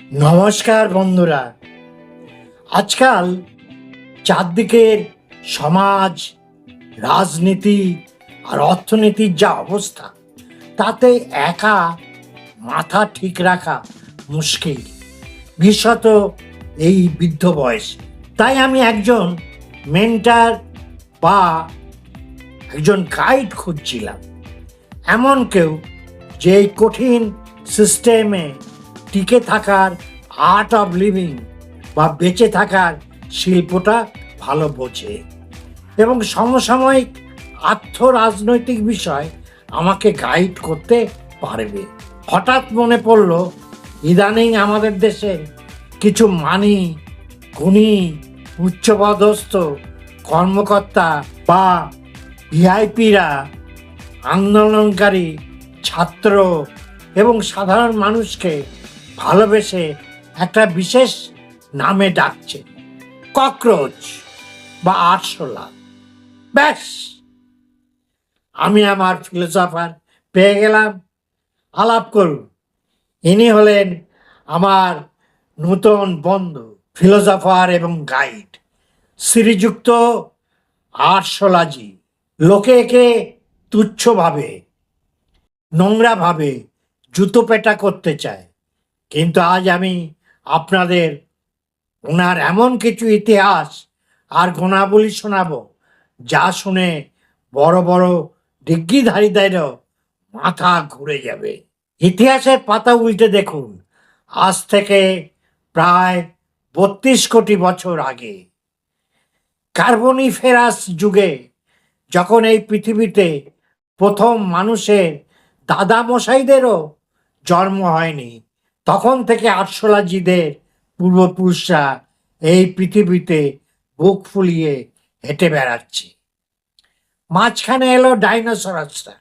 নমস্কার বন্ধুরা। আজকাল চারদিকের সমাজ, রাজনীতি আর অর্থনীতির যা অবস্থা, তাতে একা মাথা ঠিক রাখা মুশকিল, বিশেষত এই বৃদ্ধ বয়স। তাই আমি একজন মেন্টার বা একজন গাইড খুঁজছিলাম, এমন কেউ যে এই কঠিন সিস্টেমে টিকে থাকার আর্ট অফ লিভিং বা বেঁচে থাকার শিল্পটা ভালো বোঝে এবং সমসাময়িক রাজনৈতিক বিষয় আমাকে গাইড করতে পারবে। হঠাৎ মনে পড়ল, ইদানিং আমাদের দেশে কিছু মানি গুণী উচ্চপদস্থ কর্মকর্তা বা ভিআইপিরা আন্দোলনকারী ছাত্র এবং সাধারণ মানুষকে ভালোবেসে একটা বিশেষ নামে ডাকছে, ককরোচ বা আরশোলা। ব্যাস, আমি আমার ফিলোসফার পেয়ে গেলাম। আলাপ করুন। ইনি হলেন আমার নূতন বন্ধু, ফিলোসফার এবং গাইড শ্রীযুক্ত আরশোলাজি। লোকে একে তুচ্ছ ভাবে, নোংরা ভাবে, জুতো পেটা করতে চায়, কিন্তু আজ আমি আপনাদের ওনার এমন কিছু ইতিহাস আর গুণাবলী শোনাবো, যা শুনে বড় বড় ডিগ্রিধারীদেরও মাথা ঘুরে যাবে। ইতিহাসের পাতা উল্টে দেখুন, আজ থেকে প্রায় 32 কোটি বছর আগে, কার্বনিফেরাস যুগে, যখন এই পৃথিবীতে প্রথম মানুষের দাদামশাইদেরও জন্ম হয়নি, তখন থেকে আরশোলাজিদের পূর্বপুরুষরা এই পৃথিবীতে বুক ফুলিয়ে হেঁটে বেড়াচ্ছে। মাঝখানে এলো ডাইনোসরাসরা,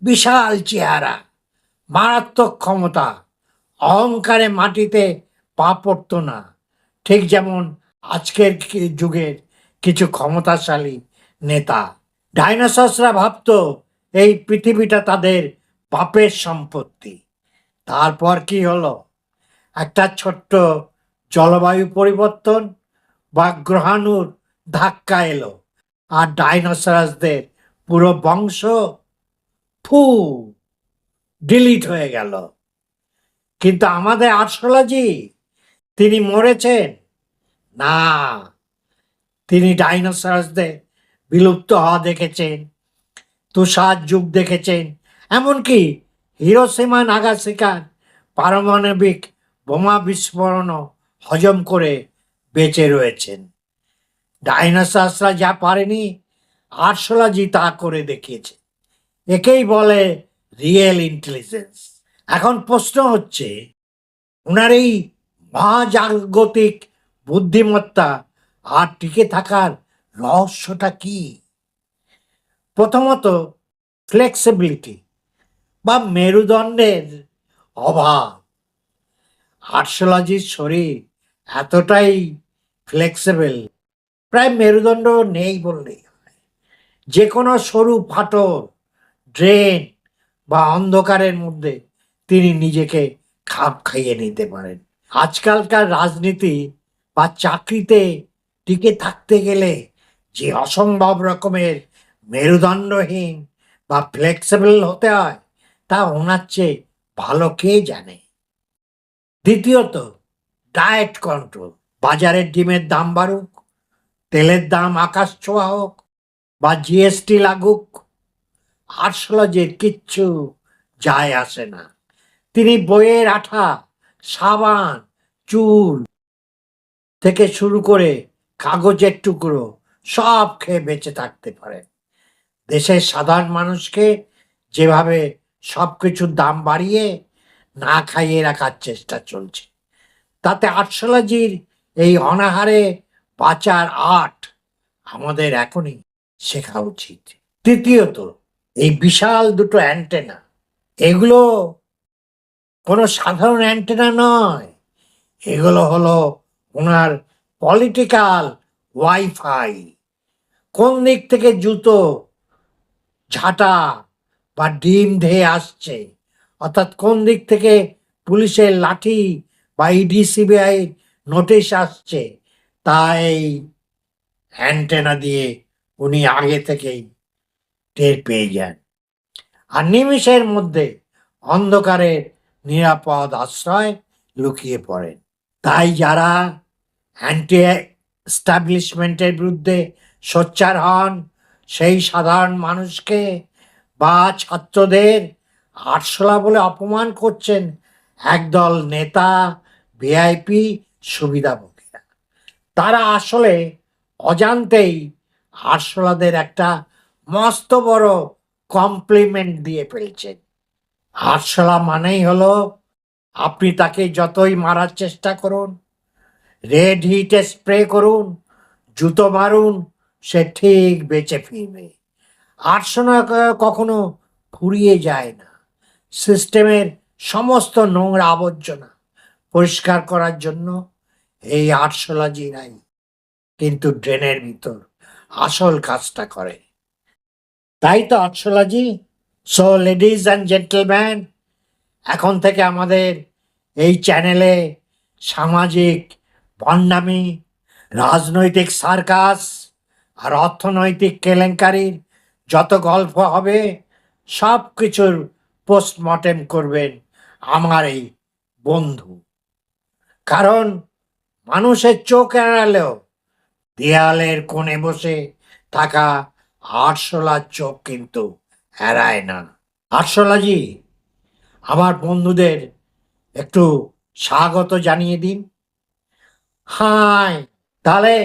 বিশাল চেহারা, মারাত্মক ক্ষমতা, অহংকারে মাটিতে পা পড়তো না, ঠিক যেমন আজকের যুগের কিছু ক্ষমতাশালী নেতা। ডাইনোসরসরা ভাবতো এই পৃথিবীটা তাদের বাপের সম্পত্তি। তারপর কি হলো? একটা ছোট্ট জলবায়ু পরিবর্তন বা গ্রহাণুর ধাক্কা এলো, আর ডাইনোসরাসদের পুরো বংশ ফু ডিলিট হয়ে গেল। কিন্তু আমাদের আরশোলাজি, তিনি মরেছেন না, তিনি ডাইনোসরাসদের বিলুপ্ত হওয়া দেখেছেন, তুষার যুগ দেখেছেন, এমনকি হিরোশিমা নাগাসাকির পারমাণবিক বোমা বিস্ফোরণও হজম করে বেঁচে রয়েছেন। ডাইনোসরসরা যা পারেনি, আরশোলাজি তা করে দেখিয়েছে। একেই বলে রিয়েল ইন্টেলিজেন্স। এখন প্রশ্ন হচ্ছে, ওনার এই মহাজাগতিক বুদ্ধিমত্তা আর টিকে থাকার রহস্যটা কি? প্রথমত, ফ্লেক্সিবিলিটি বা মেরুদণ্ডের অভাব। আরশোলাজির শরীর এতটাই ফ্লেক্সিবল, প্রায় মেরুদণ্ড নেই বললেই হয়। যে কোনো সরু ফাটল, ড্রেন বা অন্ধকারের মধ্যে তিনি নিজেকে খাপ খাইয়ে নিতে পারেন। আজকালকার রাজনীতি বা চাকরিতে টিকে থাকতে গেলে যে অসম্ভব রকমের মেরুদণ্ডহীন বা ফ্লেক্সিবল হতে হয়, তা ওনার চেয়ে ভালো কে জানে। দ্বিতীয়ত, ডায়েট কন্ট্রোল। বাজারের ডিমের দাম বাড়ুক, তেলের দাম আকাশ ছোঁয়া হোক বা জিএসটি লাগুক, আরশোলাজির কিচ্ছু যায় আসে না। তিনি বইয়ের আঠা, সাবান, চুল থেকে শুরু করে কাগজের টুকরো সব খেয়ে বেঁচে থাকতে পারেন। দেশের সাধারণ মানুষকে যেভাবে সব কিছুর দাম বাড়িয়ে না খাইয়ে রাখার চেষ্টা চলছে, তাতে আরশোলাজির এই অনাহারে বাঁচার আর্ট আমাদের এখনই শেখা উচিত। তৃতীয়ত, এই বিশাল দুটো অ্যান্টেনা, এগুলো কোনো সাধারণ অ্যান্টেনা নয়, এগুলো হলো ওনার পলিটিক্যাল ওয়াইফাই। কোন দিক থেকে জুতো, ঝাঁটা বা ডিম ধেয়ে আসছে, অর্থাৎ কোন দিক থেকে পুলিশের লাঠি বা ইডি সিবিআই নোটিশ আসছে, তা এই অ্যান্টেনা দিয়ে উনি আগে থেকেই টের পেয়ে যান, আর নিমিষের মধ্যে অন্ধকারের নিরাপদ আশ্রয় লুকিয়ে পড়েন। তাই যারা অ্যান্টি এস্টাবলিশমেন্টের বিরুদ্ধে সোচ্চার হন, সেই সাধারণ মানুষকে বা ছাত্রদের আরশোলা বলে অপমান করছেন একদল নেতা, ভিআইপি, সুবিধাভোগীরা। তারা আসলে অজান্তেই আরশোলাদের একটা মস্ত বড় কমপ্লিমেন্ট দিয়ে ফেলছেন। আরশোলা মানেই হলো, আপনি তাকে যতই মারার চেষ্টা করুন, রেড হিটে স্প্রে করুন, জুতো মারুন, সে ঠিক বেঁচে ফিরবে। আরশোলা কখনো ফুরিয়ে যায় না। সিস্টেমের সমস্ত নোংরা আবর্জনা পরিষ্কার করার জন্য এই আরশোলাজিরাই কিন্তু ড্রেনের ভিতর আসল কাজটা করে। তাই তো আরশোলাজি। সো লেডিজ অ্যান্ড জেন্টলম্যান, এখন থেকে আমাদের এই চ্যানেলে সামাজিক ভণ্ডামি, রাজনৈতিক সার্কাস আর অর্থনৈতিক কেলেঙ্কারির যত গল্প হবে, সব কিছুর পোস্টমর্টেম করবেন আমার এই বন্ধু। কারণ মানুষের চোখ এড়ালেও দেয়ালের কোণে বসে থাকা আরশোলার চোখ কিন্তু এড়ায় না। আরশোলাজি, আমার বন্ধুদের একটু স্বাগত জানিয়ে দিন। হাই। তাহলে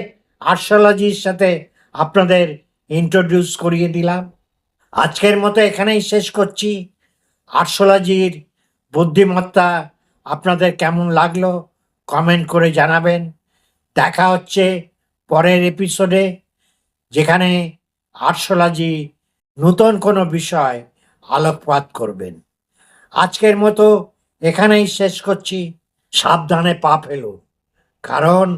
আরশোলজির সাথে আপনাদের ইন্ট্রোডিউস করিয়ে দিলাম। আজকের মতো এখানেই শেষ করছি। আরশোলজির বুদ্ধিমত্তা আপনাদের কেমন লাগলো কমেন্ট করে জানাবেন। দেখা হচ্ছে পরের এপিসোডে, যেখানে আরশোলজি নতুন কোনো বিষয় আলোকপাত করবেন। আজকের মতো এখানেই শেষ করছি। সাবধানে পা ফেলুন, কারণ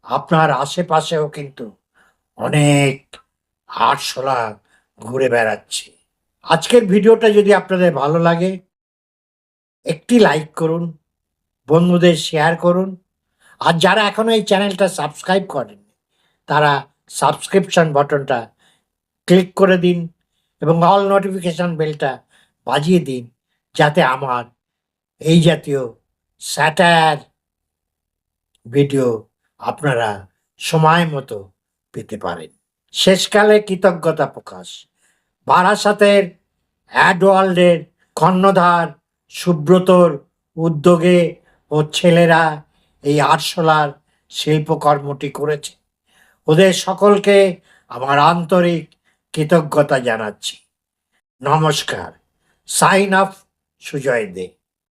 আপনার আশেপাশেও কিন্তু অনেক আরশোলা ঘুরে বেড়াচ্ছে। আজকের ভিডিওটা যদি আপনাদের ভালো লাগে, একটি লাইক করুন, বন্ধুদের শেয়ার করুন, আর যারা এখনো এই চ্যানেলটা সাবস্ক্রাইব করেন তারা সাবস্ক্রিপশন বাটনটা ক্লিক করে দিন এবং অল নোটিফিকেশন বেলটা বাজিয়ে দিন, যাতে আমার এই জাতীয় স্যাটার ভিডিও আপনারা সময় মতো পেতে পারেন। শেষকালে কৃতজ্ঞতা প্রকাশ। বারাসাতের অ্যাডওয়ার্ল্ডের কর্ণধার সুব্রতর উদ্যোগে ও ছেলেরা এই আরশোলার শিল্পকর্মটি করেছে। ওদের সকলকে আমার আন্তরিক কৃতজ্ঞতা জানাচ্ছি। নমস্কার। সাইন অফ, সুজয় দে।